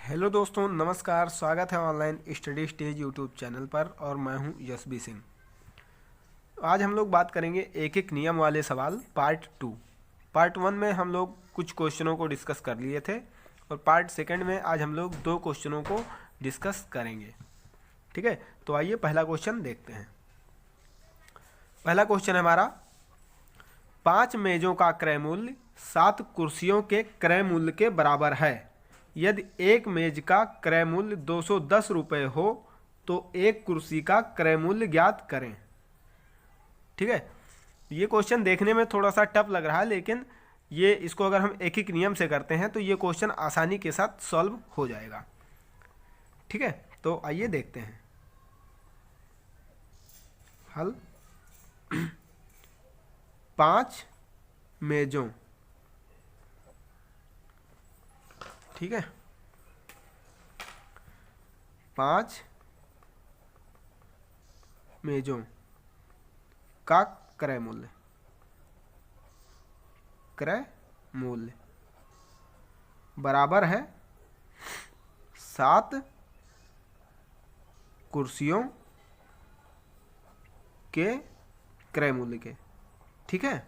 Hello दोस्तों, नमस्कार। स्वागत है online study stage YouTube channel पर और मैं हूं यशबी सिंह। आज हम लोग बात करेंगे एक एक नियम वाले सवाल पार्ट 2। पार्ट 1 में हम लोग कुछ क्वेश्चनों को डिस्कस कर लिए थे और पार्ट 2 में आज हम लोग 2 क्वेश्चनों को डिस्कस करेंगे। ठीक है, तो आइए पहला क्वेश्चन देखते हैं। पहला क्वेश्चन है हमारा, 5 मेजों का क्रय मूल्य 7 कुर्सियों के क्रय मूल्य के बराबर है। यदि एक मेज का क्रय मूल्य 210 रुपये हो तो एक कुर्सी का क्रय मूल्य ज्ञात करें। ठीक है, ये क्वेश्चन देखने में थोड़ा सा टफ लग रहा है, लेकिन ये इसको अगर हम एक एक नियम से करते हैं तो ये क्वेश्चन आसानी के साथ सॉल्व हो जाएगा। ठीक है, तो आइए देखते हैं हल। 5 मेजों, ठीक है, 5 मेजों का क्रय मूल्य बराबर है 7 कुर्सियों के क्रय मूल्य के। ठीक है,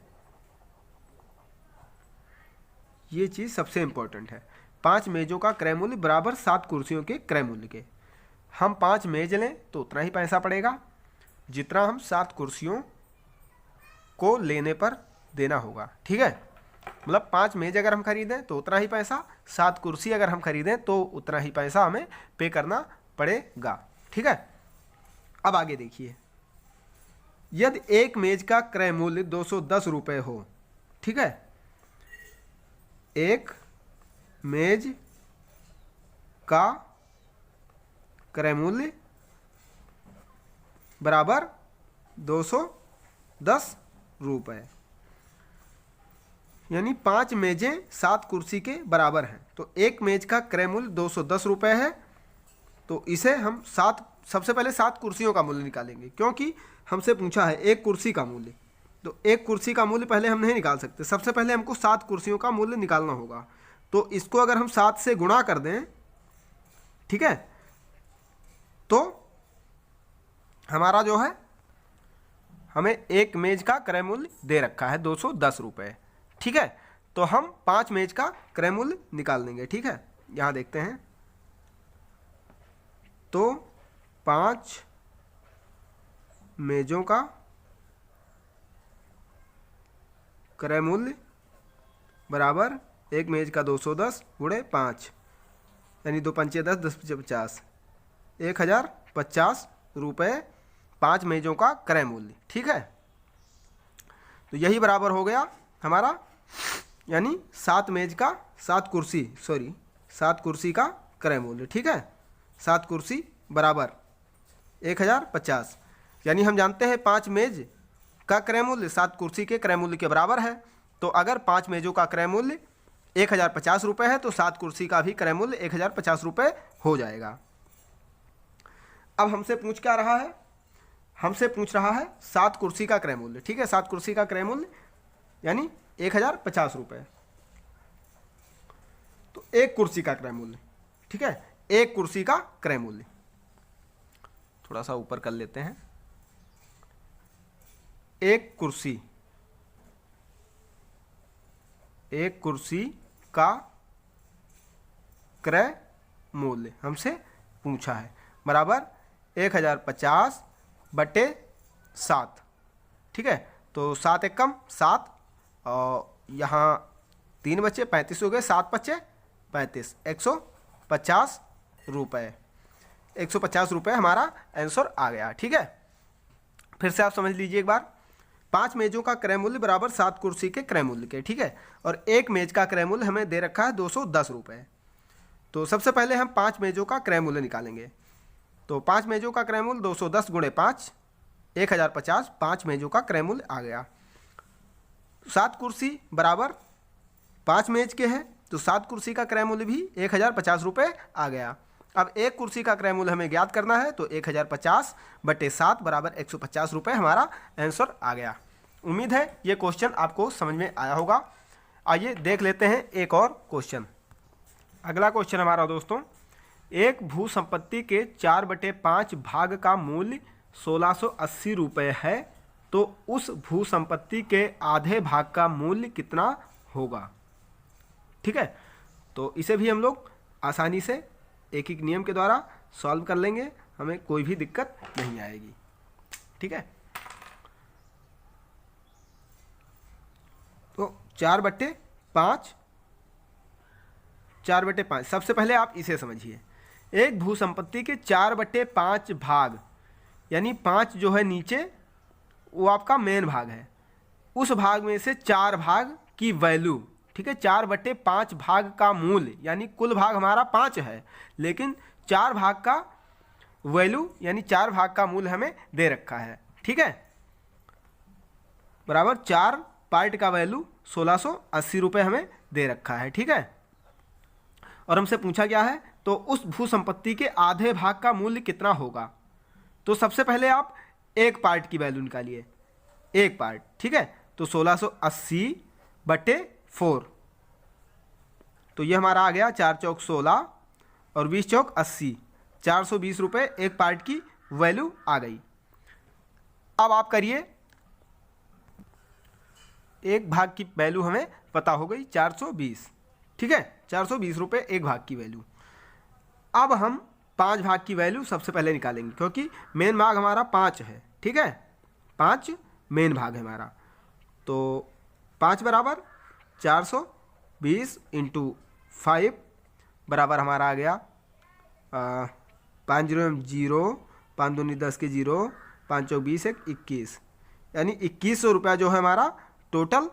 ये चीज सबसे इंपॉर्टेंट है। 5 मेजों का क्रय मूल्य बराबर 7 कुर्सियों के क्रय मूल्य के। हम 5 मेज लें तो उतना ही पैसा पड़ेगा जितना हम 7 कुर्सियों को लेने पर देना होगा। ठीक है, मतलब 5 मेज अगर हम खरीदें तो उतना ही पैसा, 7 कुर्सी अगर हम खरीदें तो उतना ही पैसा हमें पे करना पड़ेगा। ठीक है, अब आगे देखिए, यदि एक मेज का क्रय मूल्य 210 रुपये हो, ठीक है, एक मेज का क्रय मूल्य बराबर 210 रुपये, यानी 5 मेजें 7 कुर्सी के बराबर हैं, तो एक मेज का क्रय मूल्य 210 रुपये है। तो इसे हम सबसे पहले 7 कुर्सियों का मूल्य निकालेंगे, क्योंकि हमसे पूछा है एक कुर्सी का मूल्य, तो एक कुर्सी का मूल्य पहले हम नहीं निकाल सकते। सबसे पहले हमको 7 कुर्सियों का मूल्य निकालना होगा। तो इसको अगर हम 7 से गुणा कर दें, ठीक है, तो हमारा जो है, हमें एक मेज का क्रय मूल्य दे रखा है 210 रुपये। ठीक है, तो हम 5 मेज का क्रय मूल्य निकाल लेंगे। ठीक है, यहां देखते हैं, तो 5 मेजों का क्रय मूल्य बराबर एक मेज का 210 गुणे 5, यानी 2 पंचे 10, 10 पंचे 50, 1050 रुपये 5 मेजों का क्रय मूल्य। ठीक है, तो यही बराबर हो गया हमारा, यानी 7 कुर्सी का क्रय मूल्य। ठीक है, 7 कुर्सी बराबर 1050, यानी हम जानते हैं 5 मेज का क्रय मूल्य 7 कुर्सी के क्रय मूल्य के बराबर है। तो अगर 5 मेजों का क्रय मूल्य 1050 रुपये है तो 7 कुर्सी का भी क्रय मूल्य 1050 रुपये हो जाएगा। अब हमसे पूछ क्या रहा है, हमसे पूछ रहा है 7 कुर्सी का क्रय मूल्य। ठीक है, 7 कुर्सी का क्रय मूल्य यानी 1050 रुपये। तो एक कुर्सी का क्रय मूल्य, ठीक है, एक कुर्सी का क्रय मूल्य, थोड़ा सा ऊपर कर लेते हैं, एक कुर्सी का क्रय मूल्य हमसे पूछा है बराबर 1050 बटे 7। ठीक है, तो 7 एकम 7 और यहाँ 3 बचे 35 हो गए, 7 बचे 35, 150 रुपये, 150 रुपये हमारा आंसर आ गया। ठीक है, फिर से आप समझ लीजिए एक बार, 5 मेजों का क्रय मूल्य बराबर 7 कुर्सी के क्रय मूल्य के। ठीक है, और एक मेज का क्रय मूल्य हमें दे रखा है 210 रुपये। तो सबसे पहले हम 5 मेजों का क्रय मूल्य निकालेंगे। तो 5 मेजों का क्रय मूल्य 210 गुणे 5, 1050, 5 मेजों का क्रय मूल्य आ गया। 7 कुर्सी बराबर 5 मेज के हैं, तो 7 कुर्सी का क्रय मूल्य भी 1050 रुपये आ गया। अब एक कुर्सी का क्रय मूल्य हमें ज्ञात करना है, तो 1050 बटे 7 बराबर 150 रुपये हमारा आंसर आ गया। उम्मीद है ये क्वेश्चन आपको समझ में आया होगा। आइए देख लेते हैं एक और क्वेश्चन। अगला क्वेश्चन हमारा दोस्तों, एक भू संपत्ति के 4/5 भाग का मूल्य 1680 रुपये है, तो उस भू संपत्ति के आधे भाग का मूल्य कितना होगा। ठीक है, तो इसे भी हम लोग आसानी से एक एक नियम के द्वारा सॉल्व कर लेंगे, हमें कोई भी दिक्कत नहीं आएगी। ठीक है, तो 4/5 सबसे पहले आप इसे समझिए। एक भू संपत्ति के 4/5 भाग, यानी 5 जो है नीचे वो आपका मेन भाग है, उस भाग में से 4 भाग की वैल्यू। ठीक है, 4/5 भाग का मूल्य, यानी कुल भाग हमारा 5 है, लेकिन 4 भाग का वैल्यू यानी 4 भाग का मूल्य हमें दे रखा है। ठीक है, बराबर 4 पार्ट का वैल्यू 1680 रुपये हमें दे रखा है। ठीक है, और हमसे पूछा गया है तो उस भू संपत्ति के आधे भाग का मूल्य कितना होगा। तो सबसे पहले आप एक पार्ट की वैल्यू निकालिए, एक पार्ट। ठीक है, तो 1680/4, तो ये हमारा आ गया 4 चौक 16 और 20 चौक 80, 420 रुपये एक पार्ट की वैल्यू आ गई। अब आप करिए, एक भाग की वैल्यू हमें पता हो गई 420। ठीक है, 420 रुपये एक भाग की वैल्यू। अब हम 5 भाग की वैल्यू सबसे पहले निकालेंगे, क्योंकि मेन भाग हमारा 5 है। ठीक है, 5 मेन भाग है हमारा, तो 5 बराबर 420 × 5 बराबर हमारा आ गया 5 0 0, 5 दूनी 10 के 0, 5 चौक 20 1 21, यानी 2100 रुपया जो है हमारा टोटल,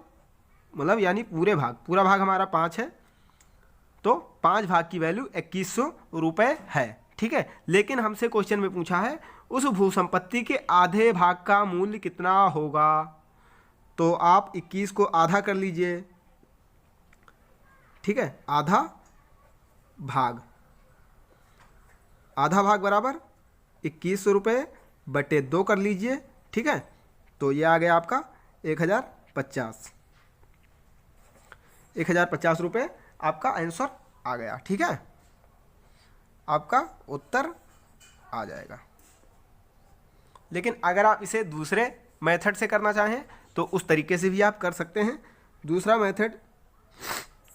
मतलब यानी पूरा भाग हमारा 5 है, तो 5 भाग की वैल्यू 2100 रुपये है। ठीक है, लेकिन हमसे क्वेश्चन में पूछा है उस भू संपत्ति के आधे भाग का मूल्य कितना होगा। तो आप 21 को आधा कर लीजिए। ठीक है, आधा भाग बराबर 2100 रुपये बटे 2 कर लीजिए। ठीक है, तो ये आ गया आपका 1050 रुपये आपका आंसर आ गया। ठीक है, आपका उत्तर आ जाएगा। लेकिन अगर आप इसे दूसरे मेथड से करना चाहें तो उस तरीके से भी आप कर सकते हैं। दूसरा मेथड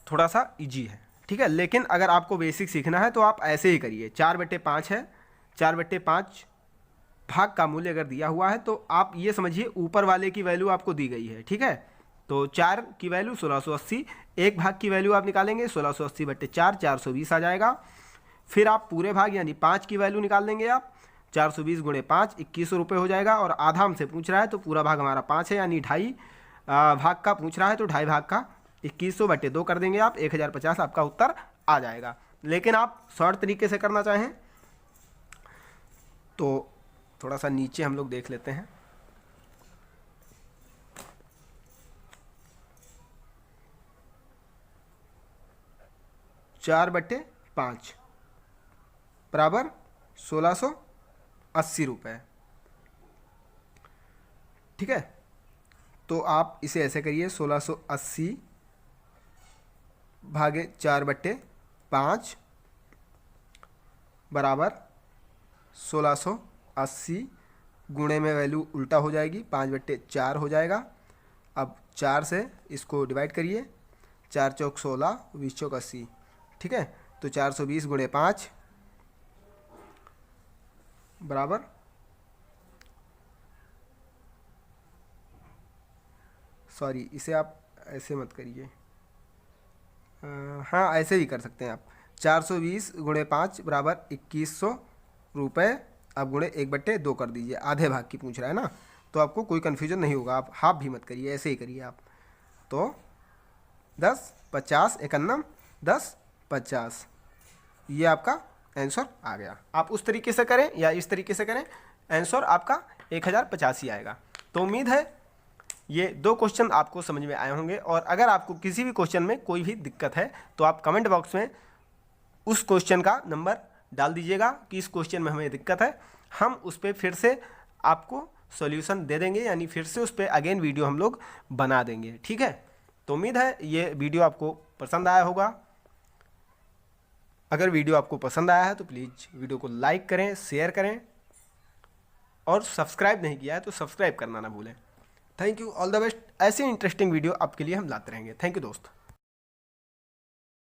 थोड़ा सा इजी है। ठीक है, लेकिन अगर आपको बेसिक सीखना है तो आप ऐसे ही करिए। 4/5 है, 4/5 भाग का मूल्य अगर दिया हुआ है तो आप ये समझिए ऊपर वाले की वैल्यू आपको दी गई है। ठीक है, तो 4 की वैल्यू 1680, एक भाग की वैल्यू आप निकालेंगे 1680/4, 420 आ जाएगा। फिर आप पूरे भाग यानी 5 की वैल्यू निकाल लेंगे आप, 420 × 5 2100 रुपये हो जाएगा। और आधा हमसे पूछ रहा है तो पूरा भाग हमारा 5 है, यानी 2.5 भाग का पूछ रहा है, तो 2.5 भाग का 2100/2 कर देंगे आप, 1050 आपका उत्तर आ जाएगा। लेकिन आप शॉर्ट तरीके से करना चाहें तो थोड़ा सा नीचे हम लोग देख लेते हैं। चार बटे 5 बराबर 1680 रुपये। ठीक है, तो आप इसे ऐसे करिए, 1680 भागे 4/5 बराबर 1680, गुणे में वैल्यू उल्टा हो जाएगी, 5/4 हो जाएगा। अब 4 से इसको डिवाइड करिए, 4 चौक 16, 20 चौक 80। ठीक है, तो 420 × 5 बराबर सॉरी इसे आप ऐसे मत करिए, हाँ ऐसे भी कर सकते हैं आप। 420 × 5 बराबर 2100 रुपये। अब गुणे 1/2 कर दीजिए, आधे भाग की पूछ रहा है ना, तो आपको कोई कन्फ्यूजन नहीं होगा। आप हाफ भी मत करिए, ऐसे ही करिए आप। तो 10 50 51 10 50, ये आपका आंसर आ गया। आप उस तरीके से करें या इस तरीके से करें, आंसर आपका 1050 ही आएगा। तो उम्मीद है ये 2 क्वेश्चन आपको समझ में आए होंगे। और अगर आपको किसी भी क्वेश्चन में कोई भी दिक्कत है तो आप कमेंट बॉक्स में उस क्वेश्चन का नंबर डाल दीजिएगा कि इस क्वेश्चन में हमें दिक्कत है, हम उस पर फिर से आपको सॉल्यूशन दे देंगे, यानी फिर से उस पर अगेन वीडियो हम लोग बना देंगे। ठीक है, तो उम्मीद है ये वीडियो आपको पसंद आया होगा। अगर वीडियो आपको पसंद आया है तो प्लीज़ वीडियो को लाइक करें, शेयर करें, और सब्सक्राइब नहीं किया है तो सब्सक्राइब करना ना भूलें। Thank you, all the best. ऐसे इंटरेस्टिंग वीडियो आपके लिए हम लाते रहेंगे। थैंक यू दोस्त।